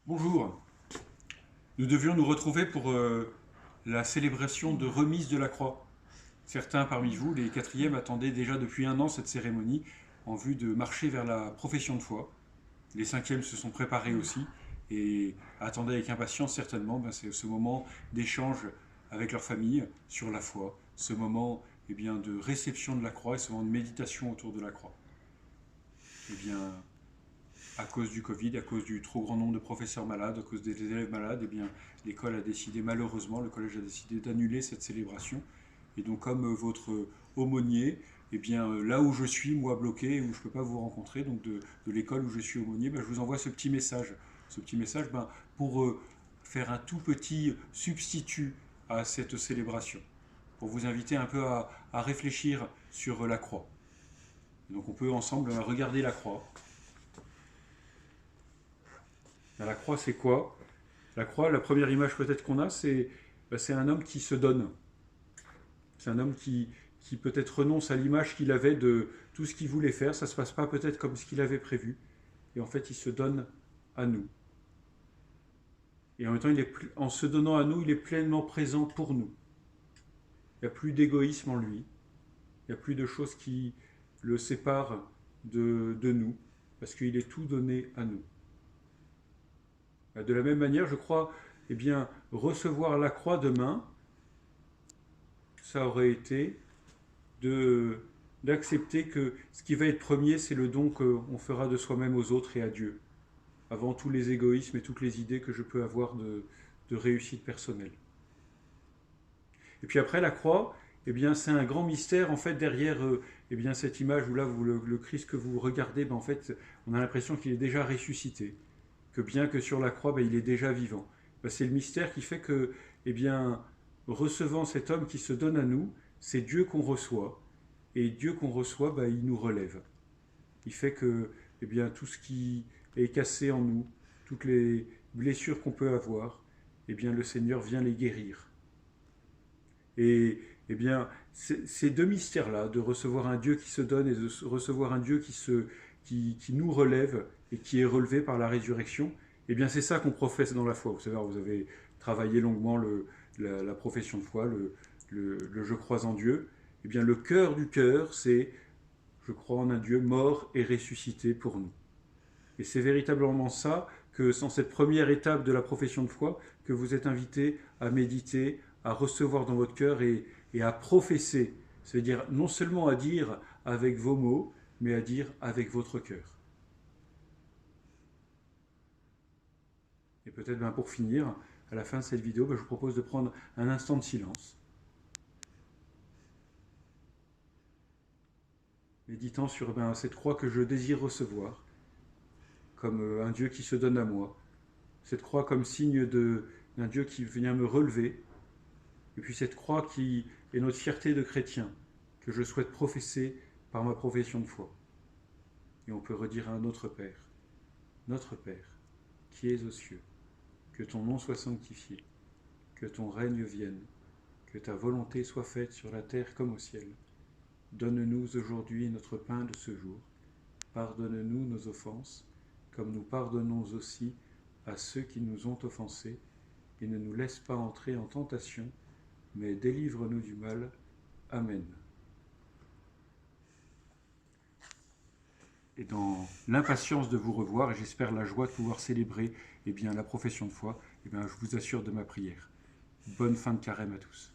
Bonjour, nous devions nous retrouver pour la célébration de remise de la croix. Certains parmi vous, les quatrièmes, attendaient déjà depuis un an cette cérémonie en vue de marcher vers la profession de foi. Les cinquièmes se sont préparés aussi et attendaient avec impatience certainement c'est ce moment d'échange avec leur famille sur la foi, ce moment de réception de la croix et ce moment de méditation autour de la croix. Eh bien, à cause du Covid, à cause du trop grand nombre de professeurs malades, à cause des élèves malades, l'école a décidé, malheureusement, le collège a décidé d'annuler cette célébration. Et donc, comme votre aumônier, là où je suis, moi, bloqué, où je ne peux pas vous rencontrer, donc de l'école où je suis aumônier, je vous envoie ce petit message. Ce petit message pour faire un tout petit substitut à cette célébration, pour vous inviter un peu à réfléchir sur la croix. Et donc, on peut ensemble regarder la croix. La croix, c'est quoi? La croix, la première image peut-être qu'on a, c'est un homme qui se donne. C'est un homme qui peut-être renonce à l'image qu'il avait de tout ce qu'il voulait faire. Ça ne se passe pas peut-être comme ce qu'il avait prévu. Et en fait, il se donne à nous. Et en même temps, en se donnant à nous, il est pleinement présent pour nous. Il n'y a plus d'égoïsme en lui. Il n'y a plus de choses qui le séparent de nous. Parce qu'il est tout donné à nous. De la même manière, je crois, recevoir la croix demain, ça aurait été d'accepter que ce qui va être premier, c'est le don qu'on fera de soi-même aux autres et à Dieu, avant tous les égoïsmes et toutes les idées que je peux avoir de réussite personnelle. Et puis après, la croix, c'est un grand mystère, en fait, derrière cette image où là, le Christ que vous regardez, en fait, on a l'impression qu'il est déjà ressuscité. Que bien que sur la croix, il est déjà vivant. C'est le mystère qui fait que, recevant cet homme qui se donne à nous, c'est Dieu qu'on reçoit. Et Dieu qu'on reçoit, il nous relève. Il fait que tout ce qui est cassé en nous, toutes les blessures qu'on peut avoir, le Seigneur vient les guérir. Et ces deux mystères-là, de recevoir un Dieu qui se donne et de recevoir un Dieu qui nous relève et qui est relevé par la résurrection, c'est ça qu'on professe dans la foi. Vous savez, vous avez travaillé longuement la profession de foi, le je crois en Dieu. Le cœur du cœur, c'est je crois en un Dieu mort et ressuscité pour nous. Et c'est véritablement ça que, sans cette première étape de la profession de foi, que vous êtes invité à méditer, à recevoir dans votre cœur et à professer. C'est-à-dire non seulement à dire avec vos mots, mais à dire avec votre cœur. Et peut-être pour finir, à la fin de cette vidéo, je vous propose de prendre un instant de silence. Méditant sur cette croix que je désire recevoir, comme un Dieu qui se donne à moi. Cette croix comme signe d'un Dieu qui vient me relever. Et puis cette croix qui est notre fierté de chrétien, que je souhaite professer par ma profession de foi. Et on peut redire à notre Père, qui es aux cieux, que ton nom soit sanctifié, que ton règne vienne, que ta volonté soit faite sur la terre comme au ciel. Donne-nous aujourd'hui notre pain de ce jour. Pardonne-nous nos offenses, comme nous pardonnons aussi à ceux qui nous ont offensés, et ne nous laisse pas entrer en tentation, mais délivre-nous du mal. Amen. Et dans l'impatience de vous revoir, et j'espère la joie de pouvoir célébrer la profession de foi, je vous assure de ma prière. Bonne fin de carême à tous.